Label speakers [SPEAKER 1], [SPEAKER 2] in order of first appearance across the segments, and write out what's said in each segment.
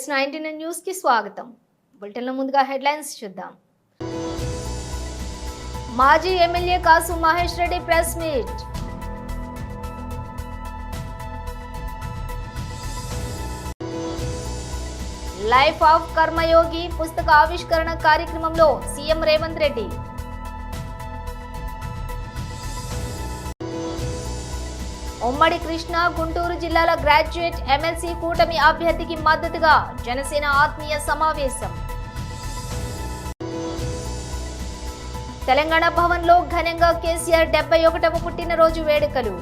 [SPEAKER 1] IS19 news కి స్వాగతం. బులెటిన్లో ముందుగా హెడ్లైన్స్ చూద్దాం. మాజీ MLA Kasu Mahesh Reddy press meet. Life of Karmayogi పుస్తక ఆవిష్కరణ కార్యక్రమంలో సీఎం రేవంత్ రెడ్డి. ఉమ్మడి కృష్ణా గుంటూరు జిల్లాల గ్రాడ్యుయేట్ ఎమ్మెల్సీ కూటమి అభ్యర్థికి మద్దతుగా జనసేన ఆత్మీయ సమావేశం. తెలంగాణ భవన్లో ఘనంగా కేసీఆర్ 71వ పుట్టినరోజు వేడుకలు.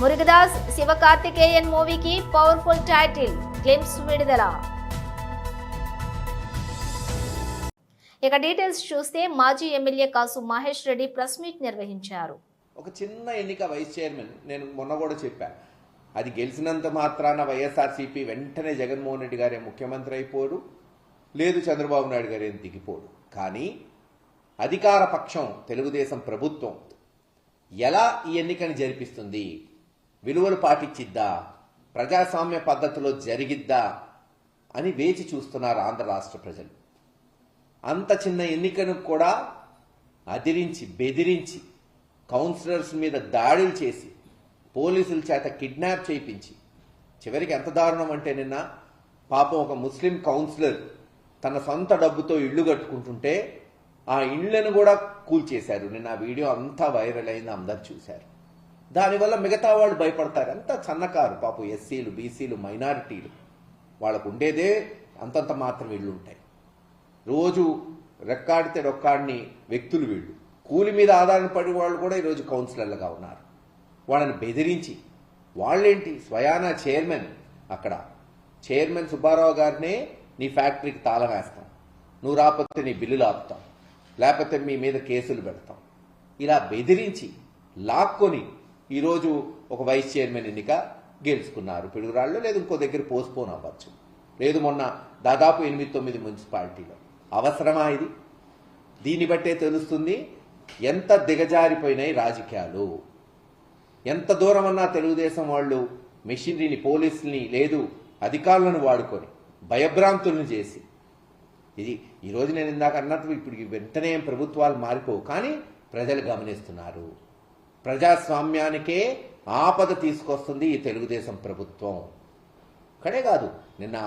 [SPEAKER 1] మురుగదాస్ శివకార్తికేయన్ మూవీకి పవర్ఫుల్ టైటిల్, గ్లింప్స్ విడుదల. ఇక డీటెయిల్స్ చూస్తే మాజీ MLA Kasu Mahesh Reddy press meet నిర్వహించారు.
[SPEAKER 2] ఒక చిన్న ఎన్నిక వైస్ చైర్మన్, నేను మొన్న కూడా చెప్పాను, అది గెలిచినంత మాత్రాన వైఎస్ఆర్సీపీ వెంటనే జగన్మోహన్ రెడ్డి గారే ముఖ్యమంత్రి అయిపోడు, లేదు చంద్రబాబు నాయుడు గారు ఏం దిగిపోడు. కానీ అధికార పక్షం తెలుగుదేశం ప్రభుత్వం ఎలా ఈ ఎన్నికని జరిపిస్తుంది, విలువలు పాటించిద్దా, ప్రజాస్వామ్య పద్ధతిలో జరిగిద్దా అని వేచి చూస్తున్నారు ఆంధ్ర రాష్ట్ర ప్రజలు. అంత చిన్న ఎన్నికను కూడా అదిరించి బెదిరించి కౌన్సిలర్స్ మీద దాడులు చేసి పోలీసుల చేత కిడ్నాప్ చేయించి చివరికి ఎంత దారుణం అంటే నిన్న పాపం ఒక ముస్లిం కౌన్సిలర్ తన సొంత డబ్బుతో ఇళ్లు కట్టుకుంటుంటే ఆ ఇళ్లను కూడా కూల్చేశారు. నిన్న ఆ వీడియో అంతా వైరల్ అయింది, అందరు చూశారు. దానివల్ల మిగతా వాళ్ళు భయపడతారు. అంత సన్నకారు పాపం ఎస్సీలు, బీసీలు, మైనారిటీలు, వాళ్ళకు ఉండేదే అంతంత మాత్రం ఇళ్ళు ఉంటాయి. రోజు రెక్కాడితే రొక్కాడిని వ్యక్తులు వీళ్ళు. కూలి మీద ఆధారపడి వాళ్ళు కూడా ఈరోజు కౌన్సిలర్లుగా ఉన్నారు. వాళ్ళని బెదిరించి వాళ్ళేంటి స్వయానా చైర్మన్, అక్కడ చైర్మన్ సుబ్బారావు గారినే నీ ఫ్యాక్టరీకి తాళం వేస్తాం, నువ్వు రాకపోతే నీ బిల్లులు ఆపుతాం, లేకపోతే మీ మీద కేసులు పెడతాం, ఇలా బెదిరించి లాక్కొని ఈరోజు ఒక వైస్ చైర్మన్ ఎన్నిక గెలుచుకున్నారు. పిడుగురాళ్ళు లేదు ఇంకో దగ్గర పోస్ట్పోన్ అవ్వచ్చు, లేదు మొన్న దాదాపు 8-9 మున్సిపాలిటీలో. అవసరమా ఇది? దీన్ని బట్టే తెలుస్తుంది ఎంత దిగజారిపోయినాయి రాజకీయాలు. ఎంత దూరం అన్నా తెలుగుదేశం వాళ్ళు మెషినరీని, పోలీసుల్ని, లేదు అధికారులను వాడుకొని భయభ్రాంతులను చేసి ఇది ఈరోజు నేను ఇందాక అన్నట్టు ఇప్పుడు వెంటనే ప్రభుత్వాలు మారిపోవు, కానీ ప్రజలు గమనిస్తున్నారు. ప్రజాస్వామ్యానికే ఆపద తీసుకొస్తుంది ఈ తెలుగుదేశం ప్రభుత్వం. అక్కడే కాదు, నిన్న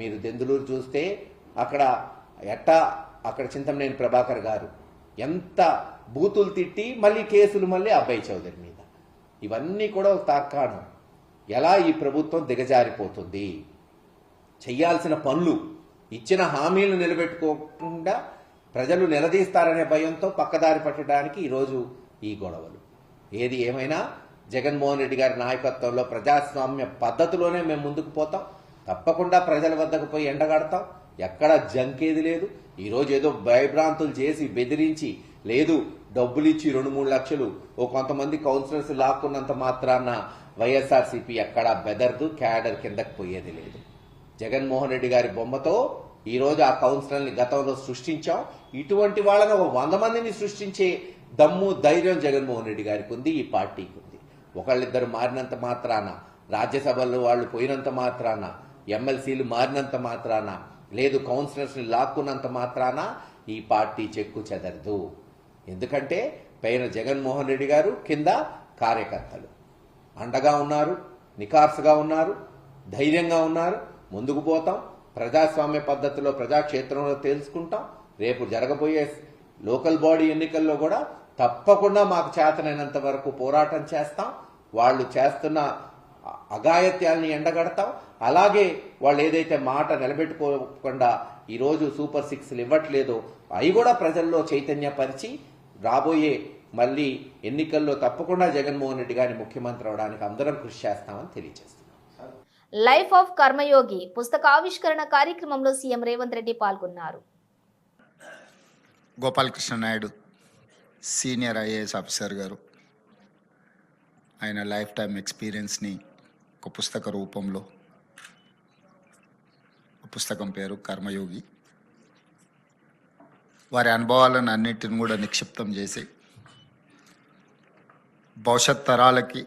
[SPEAKER 2] మీరు దెందులూరు చూస్తే అక్కడ చింతమనేని ప్రభాకర్ గారు ఎంత బూతులు తిట్టి మళ్ళీ కేసులు మళ్ళీ అబ్బాయి చౌదరి మీద. ఇవన్నీ కూడా ఒక తార్కాణం ఎలా ఈ ప్రభుత్వం దిగజారిపోతుంది. చెయ్యాల్సిన పనులు, ఇచ్చిన హామీలు నిలబెట్టుకోకుండా ప్రజలు నిలదీస్తారనే భయంతో పక్కదారి పట్టడానికి ఈరోజు ఈ గొడవలు. ఏది ఏమైనా జగన్మోహన్ రెడ్డి గారి నాయకత్వంలో ప్రజాస్వామ్య పద్ధతిలోనే మేము ముందుకు పోతాం. తప్పకుండా ప్రజల వద్దకు పోయి ఎండగడతాం. ఎక్కడ జంకేది లేదు. ఈరోజు ఏదో భయభ్రాంతులు చేసి బెదిరించి, లేదు డబ్బులు ఇచ్చి 2-3 లక్షలు ఓ కొంతమంది కౌన్సిలర్స్ లాక్కున్నంత మాత్రాన వైఎస్ఆర్సీపీ ఎక్కడా బెదర్దు, క్యాడర్ కిందకు పోయేది లేదు. జగన్మోహన్ రెడ్డి గారి బొమ్మతో ఈరోజు ఆ కౌన్సిలర్ని గతంలో సృష్టించాం. ఇటువంటి వాళ్ళని ఒక 100 మందిని సృష్టించే దమ్ము, ధైర్యం జగన్మోహన్ రెడ్డి గారికి ఉంది, ఈ పార్టీకి ఉంది. ఒకళ్ళిద్దరు మారినంత మాత్రాన, రాజ్యసభల్లో వాళ్ళు పోయినంత మాత్రాన, ఎమ్మెల్సీలు మారినంత మాత్రాన, లేదు కౌన్సిలర్స్ని లాక్కున్నంత మాత్రాన ఈ పార్టీ చెక్కు చెదరదు. ఎందుకంటే పైన జగన్మోహన్ రెడ్డి గారు, కింద కార్యకర్తలు అండగా ఉన్నారు, నికార్సుగా ఉన్నారు, ధైర్యంగా ఉన్నారు. ముందుకు పోతాం. ప్రజాస్వామ్య పద్ధతిలో ప్రజాక్షేత్రంలో తెలుసుకుంటాం. రేపు జరగబోయే లోకల్ బాడీ ఎన్నికల్లో కూడా తప్పకుండా మాకు చేతనైనంత వరకు పోరాటం చేస్తాం. వాళ్ళు చేస్తున్న అఘాయిత్యాల్ని ఎండగడతాం. అలాగే వాళ్ళు ఏదైతే మాట నిలబెట్టుకోకుండా ఈరోజు సూపర్ 6లు ఇవ్వట్లేదో అవి కూడా ప్రజల్లో చైతన్యపరిచి రాబోయే మళ్ళీ ఎన్నికల్లో తప్పకుండా జగన్మోహన్ రెడ్డి గారిని ముఖ్యమంత్రి అవడానికి అందరం కృషి చేస్తామని తెలియజేస్తున్నాం.
[SPEAKER 1] లైఫ్ ఆఫ్ కర్మయోగి పుస్తక ఆవిష్కరణ కార్యక్రమంలో సీఎం రేవంత్ రెడ్డి పాల్గొన్నారు.
[SPEAKER 3] Gopalakrishna Naidu senior IAS officer గారు ఆయన లైఫ్ టైం ఎక్స్పీరియన్స్ని ఒక పుస్తక రూపంలో, పుస్తకం పేరు కర్మయోగి, వారి అనుభవాలను అన్నిటిని కూడా నిక్షిప్తం చేసి భవిష్యత్ తరాలకి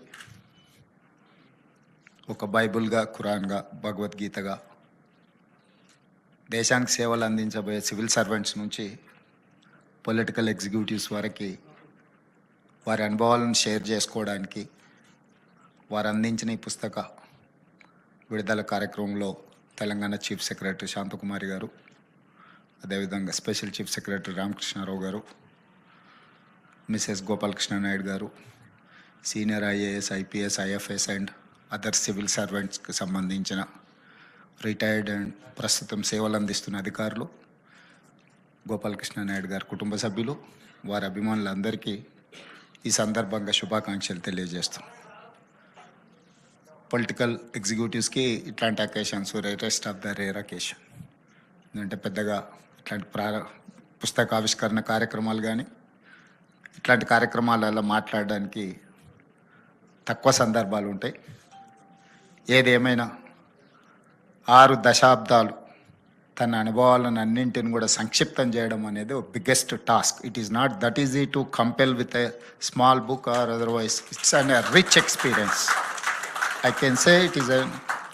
[SPEAKER 3] ఒక బైబుల్గా, ఖురాన్గా, భగవద్గీతగా దేశానికి సేవలు అందించబోయే సివిల్ సర్వెంట్స్ నుంచి పొలిటికల్ ఎగ్జిక్యూటివ్స్ వరకు వారి అనుభవాలను షేర్ చేసుకోవడానికి వారు అందించిన ఈ పుస్తక విడుదల కార్యక్రమంలో తెలంగాణ చీఫ్ సెక్రటరీ శాంతకుమారి గారు, అదేవిధంగా స్పెషల్ చీఫ్ సెక్రటరీ రామకృష్ణారావు గారు, Mrs Gopalakrishna Naidu garu, senior IAS, IPS, IFS and other civil సర్వెంట్స్కి సంబంధించిన రిటైర్డ్ అండ్ ప్రస్తుతం సేవలు అందిస్తున్న అధికారులు, గోపాలకృష్ణ నాయుడు గారి కుటుంబ సభ్యులు, వారి అభిమానులందరికీ ఈ సందర్భంగా శుభాకాంక్షలు తెలియజేస్తాం. పొలిటికల్ ఎగ్జిక్యూటివ్స్కి ఇట్లాంటి occasions rarest of the rare occasion. ఎందుకంటే పెద్దగా ఇట్లాంటి పుస్తకావిష్కరణ కార్యక్రమాలు కానీ ఇట్లాంటి కార్యక్రమాలలో మాట్లాడడానికి తక్కువ సందర్భాలు ఉంటాయి. ఏదేమైనా 6 దశాబ్దాలు తన అనుభవాలను అన్నింటిని కూడా సంక్షిప్తం చేయడం అనేది biggest task. It is not that easy to compel with a small book or otherwise. It's an rich experience. I can say it is a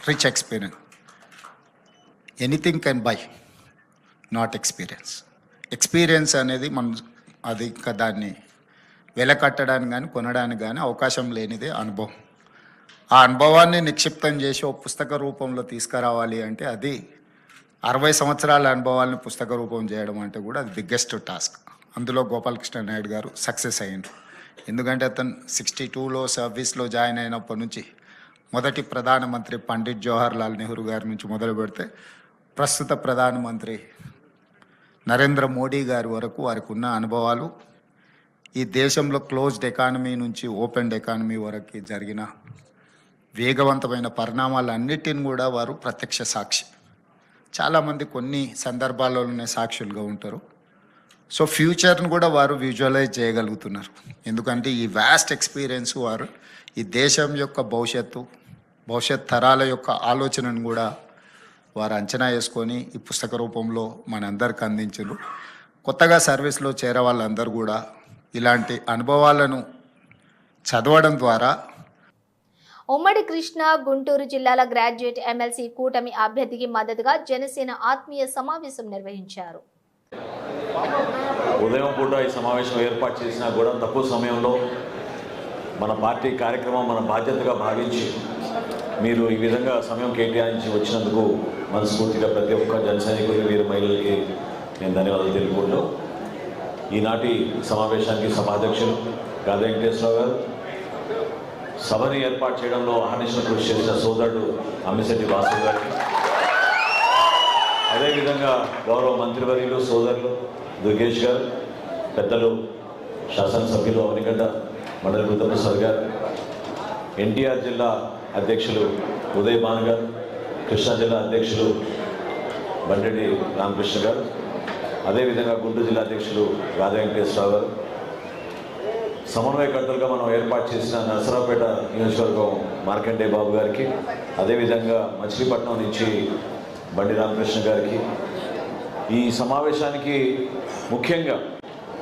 [SPEAKER 3] rich experience. Anything can buy, not experience. Experience అనేది అది దాన్ని వెలకట్టడానికి కానీ కొనడానికి కానీ అవకాశం లేనిదే అనుభవం. ఆ అనుభవాన్ని నిక్షిప్తం చేసి ఒక పుస్తక రూపంలో తీసుకురావాలి అంటే అది 60 సంవత్సరాల అనుభవాలను పుస్తక రూపం చేయడం అంటే కూడా అది బిగ్గెస్ట్ టాస్క్. అందులో గోపాలకృష్ణ నాయుడు గారు సక్సెస్ అయ్యింది. ఎందుకంటే అతను 62లో సర్వీస్లో జాయిన్ అయినప్పటి నుంచి మొదటి ప్రధానమంత్రి పండిట్ జవహర్లాల్ నెహ్రూ గారి నుంచి మొదలు పెడితే ప్రస్తుత ప్రధానమంత్రి నరేంద్ర మోడీ గారి వరకు వారికి ఉన్న అనుభవాలు, ఈ దేశంలో క్లోజ్డ్ ఎకానమీ నుంచి ఓపెన్ ఎకానమీ వరకు జరిగిన వేగవంతమైన పరిణామాలన్నిటిని కూడా వారు ప్రత్యక్ష సాక్షి. చాలామంది కొన్ని సందర్భాల్లోనే సాక్షులుగా ఉంటారు. సో ఫ్యూచర్ను కూడా వారు విజువలైజ్ చేయగలుగుతున్నారు. ఎందుకంటే ఈ వాస్ట్ ఎక్స్పీరియన్స్ వారు ఈ దేశం యొక్క భవిష్యత్ తరాల యొక్క ఆలోచనను కూడా వారు అంచనా వేసుకొని ఈ పుస్తక రూపంలో మనందరికి అందించారు. కొత్తగా సర్వీస్లో చేరే వాళ్ళందరూ కూడా ఇలాంటి అనుభవాలను చదవడం ద్వారా
[SPEAKER 1] ఉమ్మడి కృష్ణా గుంటూరు జిల్లాల గ్రాడ్యుయేట్ ఎమ్మెల్సీ కూటమి అభ్యర్థికి మద్దతుగా జనసేన ఆత్మీయ సమావేశం నిర్వహించారు.
[SPEAKER 4] ఉదయం పూట ఈ సమావేశం ఏర్పాటు చేసినా కూడా తక్కువ సమయంలో మన పార్టీ కార్యక్రమం మన బాధ్యతగా భావించి మీరు ఈ విధంగా సమయం కేటాయించి వచ్చినందుకు మనస్ఫూర్తిగా ప్రతి ఒక్క జనసైనికులకి, వీరు మహిళలకి నేను ధన్యవాదాలు తెలుపుకుంటూ ఈనాటి సమావేశానికి సభాధ్యక్షులు గాదా వెంకటేశ్వరరావు గారు, సభని ఏర్పాటు చేయడంలో అహర్నిశలు కృషి చేసిన సోదరుడు అమ్మిశెట్టి వాసు గారికి, అదేవిధంగా గౌరవ మంత్రివర్యులు సోదరులు దుర్గేష్ గారు, పెద్దలు శాసనసభ్యులు అవనిగడ్డ మండలి బుద్ధప్రసాద్ గారు, ఎన్టీఆర్ జిల్లా అధ్యక్షులు ఉదయ్ భాన్ గారు, కృష్ణా జిల్లా అధ్యక్షులు బండెడ్డి రామకృష్ణ గారు, అదేవిధంగా గుంటూరు జిల్లా అధ్యక్షులు గాదా వెంకటేశ్వరరావు గారు, సమన్వయకర్తలుగా మనం ఏర్పాటు చేసిన నరసరావుపేట నియోజకవర్గం మార్కండే బాబు గారికి, అదేవిధంగా మచిలీపట్నం నుంచి బండి రామకృష్ణ గారికి, ఈ సమావేశానికి ముఖ్యంగా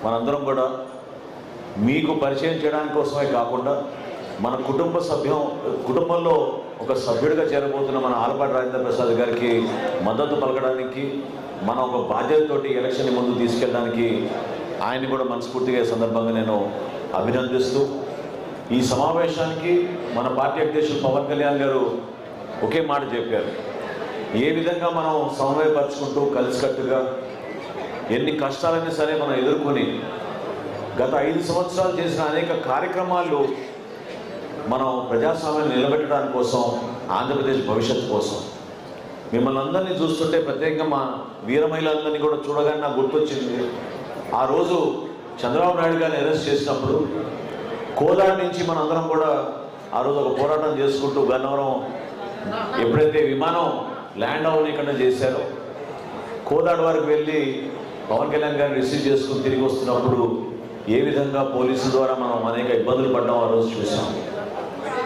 [SPEAKER 4] మనందరం కూడా మీకు పరిచయం చేయడానికి కోసమే కాకుండా మన కుటుంబంలో ఒక సభ్యుడిగా చేరబోతున్న మన ఆలపాటి రాజేంద్ర ప్రసాద్ గారికి మద్దతు పలకడానికి, మనం ఒక బాధ్యతతోటి ఎలక్షన్ ముందు తీసుకెళ్ళడానికి ఆయన్ని కూడా మనస్ఫూర్తిగా ఈ సందర్భంగా నేను అభినందిస్తూ, ఈ సమావేశానికి మన పార్టీ అధ్యక్షులు పవన్ కళ్యాణ్ గారు ఒకే మాట చెప్పారు. ఏ విధంగా మనం సమన్వయపరుచుకుంటూ కలిసికట్టుగా ఎన్ని కష్టాలైనా సరే మనం ఎదుర్కొని గత 5 సంవత్సరాలు చేసిన అనేక కార్యక్రమాలు మనం ప్రజాస్వామ్యాన్ని నిలబెట్టడానికి కోసం, ఆంధ్రప్రదేశ్ భవిష్యత్తు కోసం మిమ్మల్ని అందరినీ చూస్తుంటే ప్రత్యేకంగా మా వీర మహిళలందరినీ కూడా చూడగానే నాకు గుర్తొచ్చింది. ఆ రోజు చంద్రబాబు నాయుడు గారిని అరెస్ట్ చేసినప్పుడు కోదాడ నుంచి మనందరం కూడా ఆ రోజు ఒక పోరాటం చేసుకుంటూ గన్నవరం ఎప్పుడైతే విమానం ల్యాండ్ అవ్వకుండా చేశారో కోదాడ వరకు వెళ్ళి పవన్ కళ్యాణ్ గారిని రిసీవ్ చేసుకుని తిరిగి వస్తున్నప్పుడు ఏ విధంగా పోలీసుల ద్వారా మనం అనేక ఇబ్బందులు పడ్డాం ఆ రోజు చూసాం.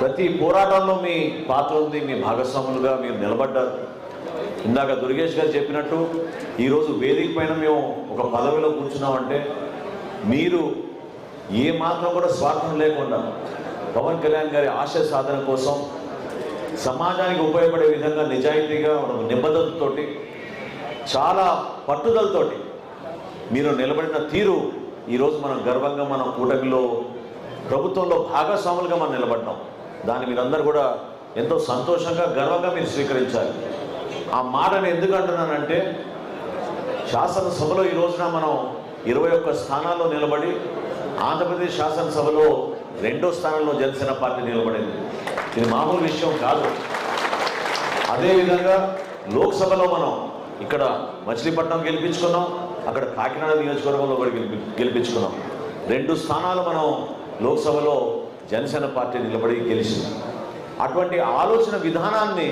[SPEAKER 4] ప్రతి పోరాటంలో మీ పాత్ర ఉంది, మీ భాగస్వాములుగా మీరు నిలబడ్డారు. ఇందాక దుర్గేష్ గారు చెప్పినట్టు ఈరోజు వేదిక పైన మేము ఒక పదవిలో కూర్చున్నామంటే మీరు ఏ మాత్రం కూడా స్వార్థం లేకుండా పవన్ కళ్యాణ్ గారి ఆశయ సాధన కోసం సమాజానికి ఉపయోగపడే విధంగా నిజాయితీగా నిబద్ధతతోటి చాలా పట్టుదలతోటి మీరు నిలబడిన తీరు ఈరోజు మనం గర్వంగా మనం కూటమిలో ప్రభుత్వంలో భాగస్వాములుగా మనం నిలబడ్డాం. దాన్ని మీరందరూ కూడా ఎంతో సంతోషంగా గర్వంగా మీరు స్వీకరించాలి. ఆ మాటను ఎందుకు అంటున్నానంటే శాసనసభలో ఈ రోజున మనం 21 స్థానాల్లో నిలబడి ఆంధ్రప్రదేశ్ శాసనసభలో 2వ స్థానంలో జనసేన పార్టీ నిలబడింది. ఇది మామూలు విషయం కాదు. అదేవిధంగా లోక్సభలో మనం ఇక్కడ మచిలీపట్నం గెలిపించుకున్నాం, అక్కడ కాకినాడ నియోజకవర్గంలో కూడా గెలిపించుకున్నాం. 2 స్థానాలు మనం లోక్సభలో జనసేన పార్టీ నిలబడి గెలిచింది. అటువంటి ఆలోచన విధానాన్ని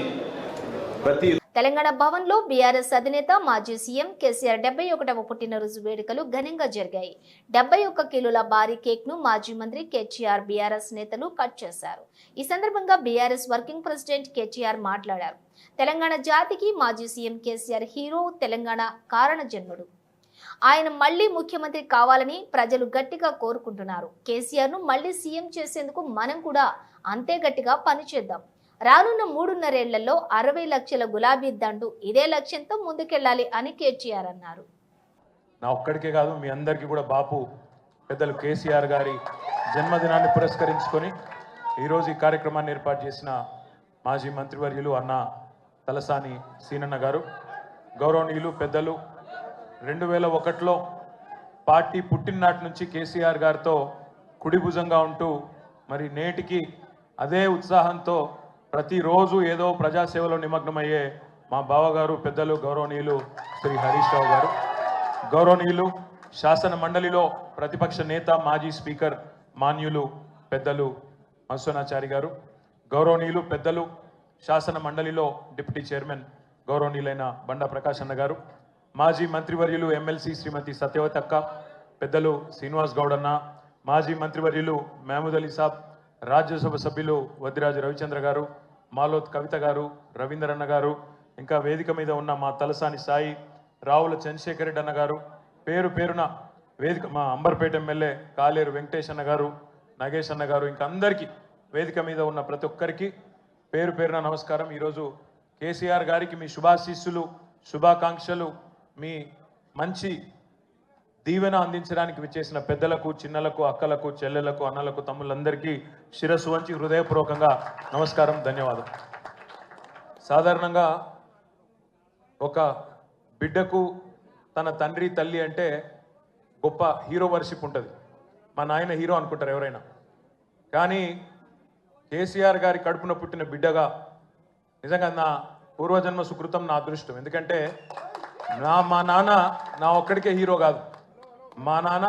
[SPEAKER 4] ప్రతి
[SPEAKER 1] తెలంగాణ భవన్ లో బీఆర్ఎస్ అధినేత మాజీ సీఎం కేసీఆర్ 71వ పుట్టినరోజు వేడుకలు ఘనంగా జరిగాయి. 71 కిలోల భారీ కేక్ ను మాజీ మంత్రి కేటీఆర్ బీఆర్ఎస్ నేతలు కట్ చేశారు. ఈ సందర్భంగా బీఆర్ఎస్ వర్కింగ్ ప్రెసిడెంట్ కేటీఆర్ మాట్లాడారు. తెలంగాణ జాతికి మాజీ సీఎం కేసీఆర్ హీరో, తెలంగాణ కారణ జన్ముడు. ఆయన మళ్లీ ముఖ్యమంత్రి కావాలని ప్రజలు గట్టిగా కోరుకుంటున్నారు. కేసీఆర్ ను మళ్లీ సీఎం చేసేందుకు మనం కూడా అంతే గట్టిగా పనిచేద్దాం. రానున్న 3.5 ఏళ్లలో 60 లక్షల గులాబీ దండు ఇదే లక్ష్యంతో ముందుకెళ్లాలి అని కేటీఆర్ అన్నారు.
[SPEAKER 5] నా ఒక్కడికే కాదు, మీ అందరికీ కూడా బాపు పెద్దలు కేసీఆర్ గారి జన్మదినాన్ని పురస్కరించుకొని ఈరోజు ఈ కార్యక్రమాన్ని ఏర్పాటు చేసిన మాజీ మంత్రివర్యులు అన్న తలసాని సీనన్న గారు, గౌరవనీయులు పెద్దలు 2001లో పార్టీ పుట్టిననాటి నుంచి కేసీఆర్ గారితో కుడిభుజంగా ఉంటూ మరి నేటికి అదే ఉత్సాహంతో ప్రతిరోజు ఏదో ప్రజాసేవలో నిమగ్నమయ్యే మా బావగారు పెద్దలు గౌరవనీయులు శ్రీ హరీష్ రావు గారు, గౌరవనీయులు శాసన మండలిలో ప్రతిపక్ష నేత మాజీ స్పీకర్ మాన్యులు పెద్దలు మత్స్వనాచారి గారు, గౌరవనీయులు పెద్దలు శాసన మండలిలో డిప్యూటీ చైర్మన్ గౌరవనీయులైన బండా ప్రకాష్ అన్న గారు, మాజీ మంత్రివర్యులు ఎమ్మెల్సీ శ్రీమతి సత్యవతి అక్క, పెద్దలు శ్రీనివాస్ గౌడ్ అన్న, మాజీ మంత్రివర్యులు మహమూద్ అలీ సాబ్, రాజ్యసభ సభ్యులు వద్దిరాజు రవిచంద్ర గారు, మాలోత్ కవిత గారు, రవీందర్ గారు, ఇంకా వేదిక మీద ఉన్న మా తలసాని సాయి, రావుల చంద్రశేఖర్ రెడ్డి అన్న గారు, పేరు పేరున వేదిక మా అంబర్పేట ఎమ్మెల్యే కాలేరు వెంకటేష్ అన్న గారు, నాగేష్ అన్న గారు, ఇంకా అందరికీ వేదిక మీద ఉన్న ప్రతి ఒక్కరికి పేరు పేరున నమస్కారం. ఈరోజు కేసీఆర్ గారికి మీ శుభాశీస్సులు, శుభాకాంక్షలు, మీ మంచి దీవెన అందించడానికి విచ్చేసిన పెద్దలకు, చిన్నలకు, అక్కలకు, చెల్లెలకు, అన్నలకు, తమ్ముళ్ళందరికీ శిరస్సు వంచి హృదయపూర్వకంగా నమస్కారం, ధన్యవాదం. సాధారణంగా ఒక బిడ్డకు తన తండ్రి తల్లి అంటే గొప్ప హీరో వర్షిప్ ఉంటుంది. మా నాయన హీరో అనుకుంటారు ఎవరైనా. కానీ కేసీఆర్ గారి కడుపున పుట్టిన బిడ్డగా నిజంగా నా పూర్వజన్మ సుకృతం, నా అదృష్టం. ఎందుకంటే మా నాన్న నా ఒక్కడికే హీరో కాదు, మా నాన్న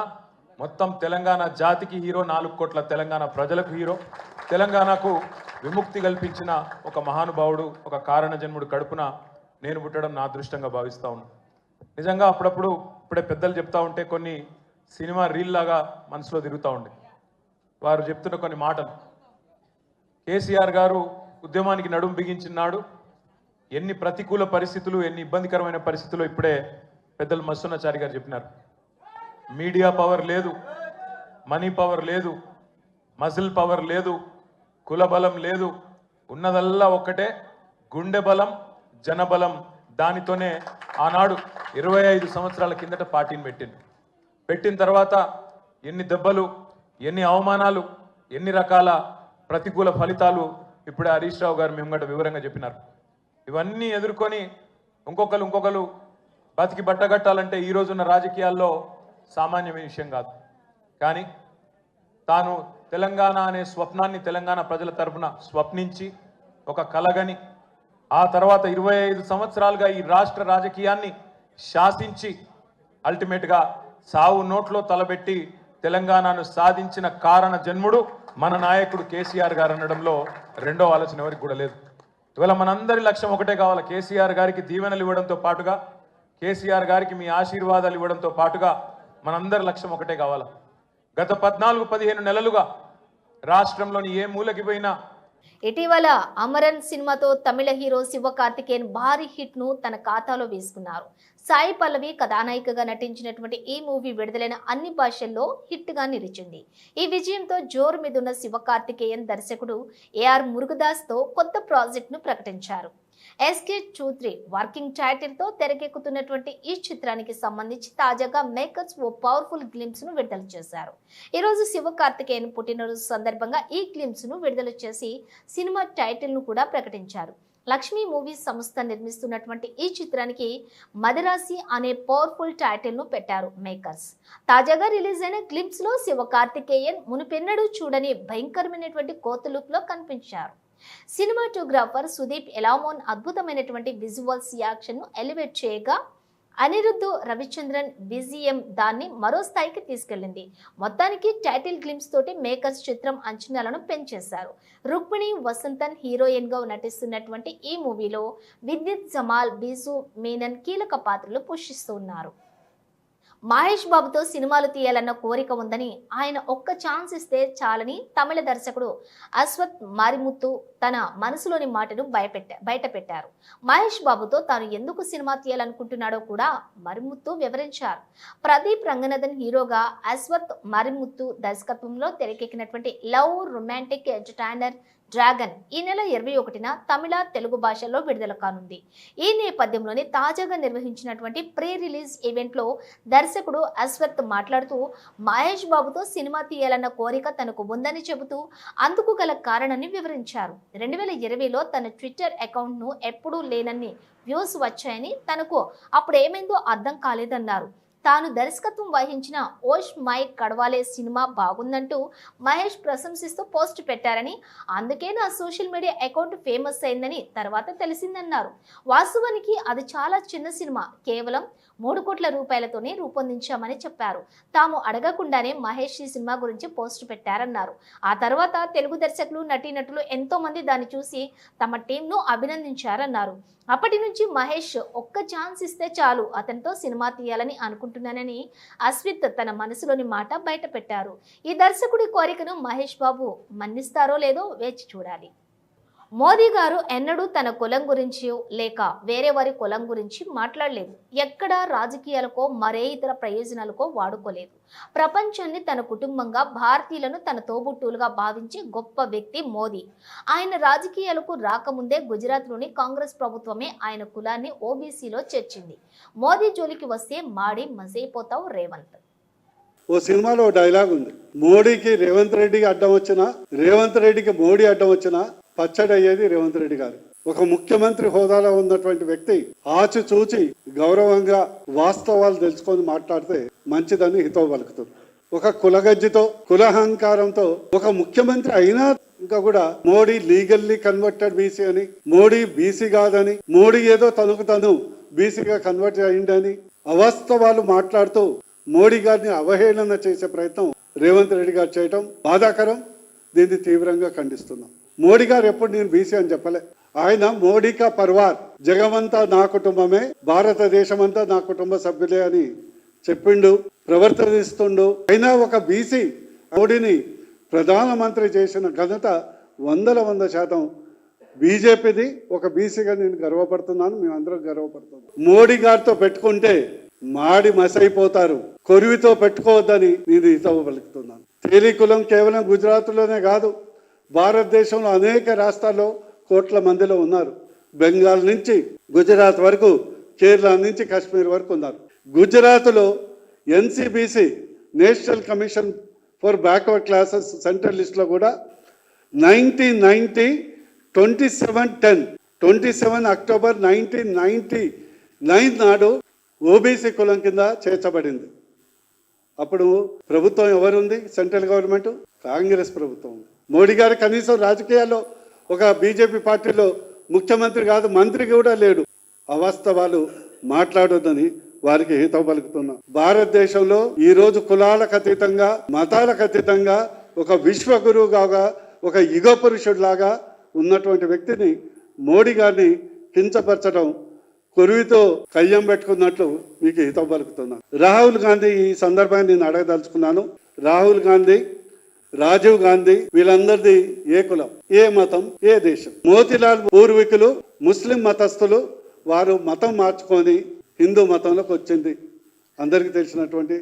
[SPEAKER 5] మొత్తం తెలంగాణ జాతికి హీరో, 4 కోట్ల తెలంగాణ ప్రజలకు హీరో. తెలంగాణకు విముక్తి కల్పించిన ఒక మహానుభావుడు, ఒక కారణ జన్ముడు కడుపున నేను పుట్టడం నా అదృష్టంగా భావిస్తా ఉన్నాను. నిజంగా అప్పుడప్పుడు ఇప్పుడే పెద్దలు చెప్తా ఉంటే కొన్ని సినిమా రీల్ లాగా మనసులో తిరుగుతూ ఉండే. వారు చెప్తున్న కొన్ని మాటలు, కేసీఆర్ గారు ఉద్యమానికి నడుం బిగించినాడు, ఎన్ని ప్రతికూల పరిస్థితులు, ఎన్ని ఇబ్బందికరమైన పరిస్థితులు ఇప్పుడే పెద్దలు మత్స్వనాచారి గారు చెప్పినారు. మీడియా పవర్ లేదు, మనీ పవర్ లేదు, మజిల్ పవర్ లేదు, కుల బలం లేదు, ఉన్నదల్లా ఒక్కటే గుండె బలం, జనబలం. దానితోనే ఆనాడు 25 సంవత్సరాల కిందట పార్టీని పెట్టిన తర్వాత ఎన్ని దెబ్బలు, ఎన్ని అవమానాలు, ఎన్ని రకాల ప్రతికూల ఫలితాలు ఇప్పుడే హరీష్ రావు గారు మేము వివరంగా చెప్పినారు. ఇవన్నీ ఎదుర్కొని ఇంకొకరు బతికి బట్టగట్టాలంటే ఈ రోజున్న రాజకీయాల్లో సామాన్యమైన విషయం కాదు. కానీ తాను తెలంగాణ అనే స్వప్నాన్ని తెలంగాణ ప్రజల తరఫున స్వప్నించి ఒక కలగని, ఆ తర్వాత 25 సంవత్సరాలుగా ఈ రాష్ట్ర రాజకీయాన్ని శాసించి అల్టిమేట్గా సావు నోట్లో తలబెట్టి తెలంగాణను సాధించిన కారణ జన్ముడు మన నాయకుడు కేసీఆర్ గారు అనడంలో రెండో ఆలోచన ఎవరికి కూడా లేదు. ఇవాళ మనందరి లక్ష్యం ఒకటే కావాలి, కేసీఆర్ గారికి దీవెనలు ఇవ్వడంతో పాటుగా, కేసీఆర్ గారికి మీ ఆశీర్వాదాలు ఇవ్వడంతో పాటుగా మనందరి లక్ష్యం ఒకటే కావాలి. గత 14-15 నెలలుగా రాష్ట్రంలోని ఏ మూలకి పోయినా
[SPEAKER 1] ఇటీవల అమరన్ సినిమాతో తమిళ హీరో శివకార్తికేయన్ భారీ హిట్ ను తన ఖాతాలో వేసుకున్నారు. సాయి పల్లవి కథానాయికగా నటించినటువంటి ఈ మూవీ విడుదలైన అన్ని భాషల్లో హిట్ గా నిలిచింది. ఈ విజయంతో జోరు మీదున్న శివకార్తికేయన్ దర్శకుడు ఏఆర్ మురుగదాస్ తో కొత్త ప్రాజెక్ట్ ను ప్రకటించారు. ఎస్కే చౌదరి వర్కింగ్ టైటిల్ తో తెరకెక్కుతున్నటువంటి ఈ చిత్రానికి సంబంధించి తాజాగా మేకర్స్ ఓ పవర్ఫుల్ గ్లింప్స్ ను విడుదల చేశారు. ఈ రోజు శివకార్తికేయన్ పుట్టినరోజు సందర్భంగా ఈ గ్లింప్స్ ను విడుదల చేసి సినిమా టైటిల్ ను కూడా ప్రకటించారు. లక్ష్మీ మూవీస్ సంస్థ నిర్మిస్తున్నటువంటి ఈ చిత్రానికి మదరాసి అనే పవర్ఫుల్ టైటిల్ ను పెట్టారు మేకర్స్. తాజాగా రిలీజ్ అయిన గ్లింప్స్ లో శివకార్తికేయన్ మునుపెన్నడూ చూడని భయంకరమైనటువంటి కోత లుక్ లో కనిపించారు. సినిమాటోగ్రాఫర్ సుదీప్ ఎలామోన్ అద్భుతమైనటువంటి విజువల్స్ యాక్షన్ ను ఎలివేట్ చేయగా అనిరుద్ధ్ రవిచంద్రన్ విజిఎం దాన్ని మరో స్థాయికి తీసుకెళ్లింది. మొత్తానికి టైటిల్ గ్లింప్స్ తోటి మేకర్స్ చిత్రం అంచనాలను పెంచేశారు. రుక్మిణి వసంతన్ హీరోయిన్ గా నటిస్తున్నటువంటి ఈ మూవీలో విద్యుత్ జమాల్, బీసు మీనన్ కీలక పాత్రలు పోషిస్తున్నారు. మహేష్ బాబుతో సినిమాలు తీయాలన్న కోరిక ఉందని, ఆయన ఒక్క ఛాన్స్ ఇస్తే చాలని తమిళ దర్శకుడు అశ్వత్ మారిముత్తు తన మనసులోని మాటను బయటపెట్టారు. మహేష్ బాబుతో తాను ఎందుకు సినిమా తీయాలనుకుంటున్నాడో కూడా మరిముత్తు వివరించారు. ప్రదీప్ రంగనాథన్ హీరోగా అశ్వత్ మారిముత్తు దర్శకత్వంలో తెరకెక్కినటువంటి లవ్ రొమాంటిక్ ఎంటర్టైనర్ డ్రాగన్ ఈ నెల 21న తమిళ, తెలుగు భాషల్లో విడుదల కానుంది. ఈ నేపథ్యంలోనే తాజాగా నిర్వహించినటువంటి ప్రీ రిలీజ్ ఈవెంట్ లో దర్శకుడు అశ్వత్ మాట్లాడుతూ మహేష్ బాబుతో సినిమా తీయాలన్న కోరిక తనకు ఉందని చెబుతూ అందుకు గల కారణాన్ని వివరించారు. 2020లో తన ట్విట్టర్ అకౌంట్ ను ఎప్పుడూ లేనన్ని వ్యూస్ వచ్చాయని, తనకు అప్పుడు ఏమైందో అర్థం కాలేదన్నారు. తాను దర్శకత్వం వహించిన ఓష్ మై కడవాలే సినిమా బాగుందంటూ మహేష్ ప్రశంసిస్తూ పోస్ట్ పెట్టారని, అందుకే నా సోషల్ మీడియా అకౌంట్ ఫేమస్ అయిందని తర్వాత తెలిసిందన్నారు. వాస్తవానికి అది చాలా చిన్న సినిమా, కేవలం 3 కోట్ల రూపాయలతోనే రూపొందించామని చెప్పారు. తాము అడగకుండానే మహేష్ ఈ సినిమా గురించి పోస్ట్ పెట్టారన్నారు. ఆ తర్వాత తెలుగు దర్శకులు, నటీనటులు ఎంతో మంది దాన్ని చూసి తమ టీంను అభినందించారన్నారు. అప్పటి నుంచి మహేష్ ఒక్క ఛాన్స్ ఇస్తే చాలు అతనితో సినిమా తీయాలని అనుకుంటున్నానని అశ్విత్ తన మనసులోని మాట బయట పెట్టారు. ఈ దర్శకుడి కోరికను మహేష్ బాబు మన్నిస్తారో లేదో వేచి చూడాలి. మోదీ గారు ఎన్నడూ తన కులం గురించి లేక వేరే వారి కులం గురించి మాట్లాడలేదు. ఎక్కడా రాజకీయాలకో మరే ఇతర ప్రయోజనాలకో వాడుకోలేదు. ప్రపంచాన్ని తన కుటుంబంగా, భారతీయులను తన తోబుట్టువులుగా భావించే గొప్ప వ్యక్తి మోదీ. ఆయన రాజకీయాలకు రాకముందే గుజరాత్లోని కాంగ్రెస్ ప్రభుత్వమే ఆయన కులాన్ని ఓబీసీలో చేర్చింది. మోదీ జోలికి వస్తే మాడి మసైపోతావు రేవంత్.
[SPEAKER 6] ఓ సినిమాలో డైలాగ్ ఉంది, మోడీకి రేవంత్ రెడ్డికి అడ్డం వచ్చినా, రేవంత్ రెడ్డికి మోడీ అడ్డం వచ్చినా పచ్చడి అయ్యేది రేవంత్ రెడ్డి గారు. ఒక ముఖ్యమంత్రి హోదాలో ఉన్నటువంటి వ్యక్తి ఆచిచూచి గౌరవంగా వాస్తవాలు తెలుసుకొని మాట్లాడితే మంచిదని హితవు పలుకుతుంది. ఒక కులగజ్జితో, కులహంకారంతో ఒక ముఖ్యమంత్రి అయినా ఇంకా కూడా మోడీ లీగల్లీ కన్వర్టెడ్ బీసీ అని, మోడీ బీసీ కాదని, మోడీ ఏదో తను బీసీగా కన్వర్ట్ అయ్యిందని అవాస్తవాలు మాట్లాడుతూ మోడీ గారిని అవహేళన చేసే ప్రయత్నం రేవంత్ రెడ్డి గారు చేయడం బాధాకరం. దీన్ని తీవ్రంగా ఖండిస్తున్నాం. మోడీ గారు ఎప్పుడు నేను బీసీ అని చెప్పలే. ఆయన మోడీ కా పరివార్, జగమంతా నా కుటుంబమే, భారతదేశం అంతా నా కుటుంబ సభ్యులే అని చెప్పిండు, ప్రవర్తిస్తుండు. అయినా ఒక బీసీ మోడీని ప్రధానమంత్రి చేసిన ఘనత 100% బీజేపీది. ఒక బీసీగా నేను గర్వపడుతున్నాను, మేమందరం గర్వపడుతున్నాం. మోడీ గారితో పెట్టుకుంటే మాడి మసైపోతారు, కొరివితో పెట్టుకోవద్దని నేను హితవు పలుకుతున్నాను. తేలి కులం కేవలం గుజరాత్లోనే కాదు, భారతదేశంలో అనేక రాష్ట్రాల్లో కోట్ల మందిలో ఉన్నారు. బెంగాల్ నుంచి గుజరాత్ వరకు, కేరళ నుంచి కాశ్మీర్ వరకు ఉన్నారు. గుజరాత్లో NCBC national commission for backward classes central లిస్ట్లో కూడా 1990 27 అక్టోబర్ 1999 నాడు ఓబీసీ కులం కింద చేర్చబడింది. అప్పుడు ప్రభుత్వం ఎవరుంది? సెంట్రల్ గవర్నమెంట్, కాంగ్రెస్ ప్రభుత్వం. మోడీ గారు కనీసం రాజకీయాల్లో ఒక బీజేపీ పార్టీలో ముఖ్యమంత్రి కాదు, మంత్రి కూడా లేడు. అవాస్తవాలు మాట్లాడొద్దని వారికి హితవు పలుకుతున్నాం. భారతదేశంలో ఈరోజు కులాలకు అతీతంగా, మతాలకు అతీతంగా ఒక విశ్వగురువుగా, ఒక యుగ పురుషుడిలాగా ఉన్నటువంటి వ్యక్తిని, మోడీ గారిని కించపరచడం, కొరువితో కయ్యం పెట్టుకున్నట్లు మీకు హితవు పలుకుతున్నాను. రాహుల్ గాంధీ, ఈ సందర్భాన్ని నేను అడగదలుచుకున్నాను. రాహుల్ గాంధీ రాజీవ్ గాంధీ వీళ్ళందరిది ఏ కులం, ఏ మతం, ఏ దేశం. మోతీలాల్ పూర్వీకులు ముస్లిం మతస్థులు, వారు మతం మార్చుకొని హిందూ మతంలోకి వచ్చింది అందరికీ తెలిసినటువంటి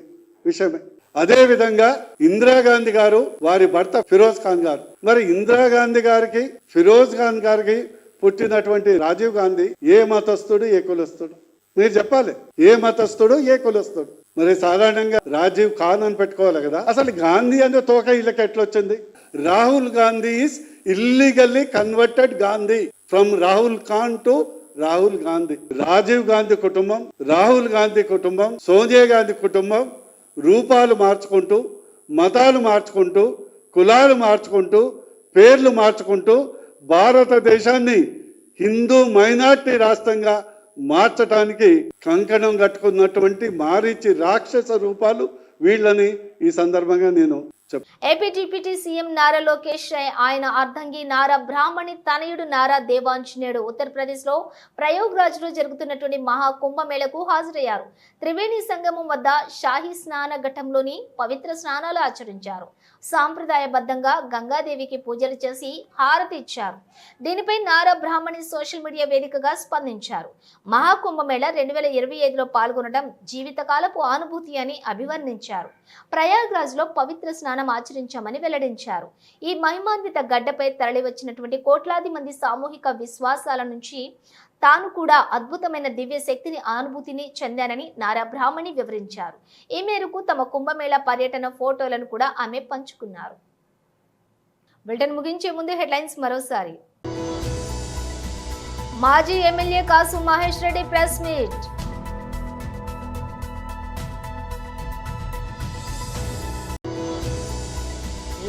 [SPEAKER 6] విషయమే. అదే విధంగా ఇందిరాగాంధీ గారు, వారి భర్త ఫిరోజ్ ఖాన్ గారు. మరి ఇందిరాగాంధీ గారికి, ఫిరోజ్ ఖాన్ గారికి పుట్టినటువంటి రాజీవ్ గాంధీ ఏ మతస్థుడు, ఏ కులస్థుడు? మీరు చెప్పాలి. ఏ మతస్థుడు, ఏ కులస్థుడు? మరి సాధారణంగా రాజీవ్ ఖాన్ అని పెట్టుకోవాలి కదా. అసలు గాంధీ అనే తోక వీళ్ళకి ఎట్లా వచ్చింది? Rahul Gandhi is illegally converted Gandhi from Rahul Khan to Rahul Gandhi. Rajiv Gandhi కుటుంబం, రాహుల్ గాంధీ కుటుంబం, సోనియా గాంధీ కుటుంబం రూపాలు మార్చుకుంటూ, మతాలు మార్చుకుంటూ, కులాలు మార్చుకుంటూ, పేర్లు మార్చుకుంటూ భారతదేశాన్ని హిందూ మైనార్టీ రాష్ట్రంగా మార్చడానికి కంకణం కట్టుకున్నటువంటి మారీచి రాక్షస రూపాలు వీళ్ళని ఈ సందర్భంగా నేను
[SPEAKER 1] AP deputy CM Nara Lokesh ఆయన అర్ధంగి నారా బ్రాహ్మణి తనయుడు నారా దేవాంజనేయుడు ఉత్తరప్రదేశ్ లో ప్రయాగ్రాజ్ లో జరుగుతున్నటువంటి మహా కుంభమేళకు హాజరయ్యారు. త్రివేణి సంగమం వద్ద షాహీ స్నాన ఘట్టంలోని పవిత్ర స్నానాలు ఆచరించారు. సాంప్రదాయబద్ధంగా గంగాదేవికి పూజలు చేసి హారతి ఇచ్చారు. దీనిపై నారా బ్రాహ్మణి సోషల్ మీడియా వేదికగా స్పందించారు. మహాకుంభమేళ 2025లో పాల్గొనడం జీవితకాలపు అనుభూతి అని అభివర్ణించారు. ప్రయాగ్రాజ్ లో పవిత్ర స్నానం ఆచరించామని వెల్లడించారు. ఈ మహిమాన్విత గడ్డపై తరలివచ్చినటువంటి కోట్లాది మంది సామూహిక విశ్వాసాల నుంచి తాను కూడా అద్భుతమైన దివ్య శక్తిని అనుభూతిని చెందానని నారా బ్రాహ్మణి వివరించారు. ఈ మేరకు తమ కుంభమేళ పర్యటన ఫోటోలను కూడా ఆమె పంచుకున్నారు. బులెటిన్ ముగించే ముందు హెడ్లైన్స్ మరోసారి. మాజీ MLA Kasu Mahesh Reddy press meet.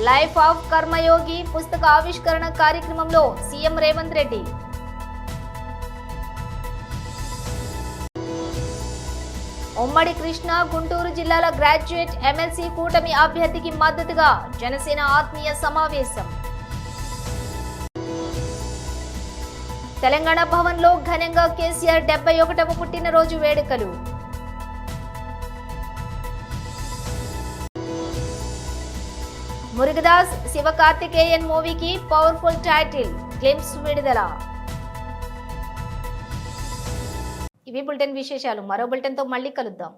[SPEAKER 1] Life of Karmayogi పుస్తక ఆవిష్కరణ కార్యక్రమంలో సీఎం రేవంత్ రెడ్డి. ఉమ్మడి కృష్ణా, గుంటూరు జిల్లాల గ్రాడ్యుయేట్ ఎమ్మెల్సీ కూటమి అభ్యర్థికి మద్దతుగా జనసేన ఆత్మీయ సమావేశం. తెలంగాణ భవన్ లో ఘనంగా కేసీఆర్ 71వ పుట్టినరోజు వేడుకలు. మురుగదాస్ శివకార్తికేయన్ మూవీకి పవర్ఫుల్ టైటిల్, గ్లింప్స్ విడుదల. ఇవి బులెటిన్ విశేషాలు. మరో బులెటిన్తో మళ్ళీ కలుద్దాం.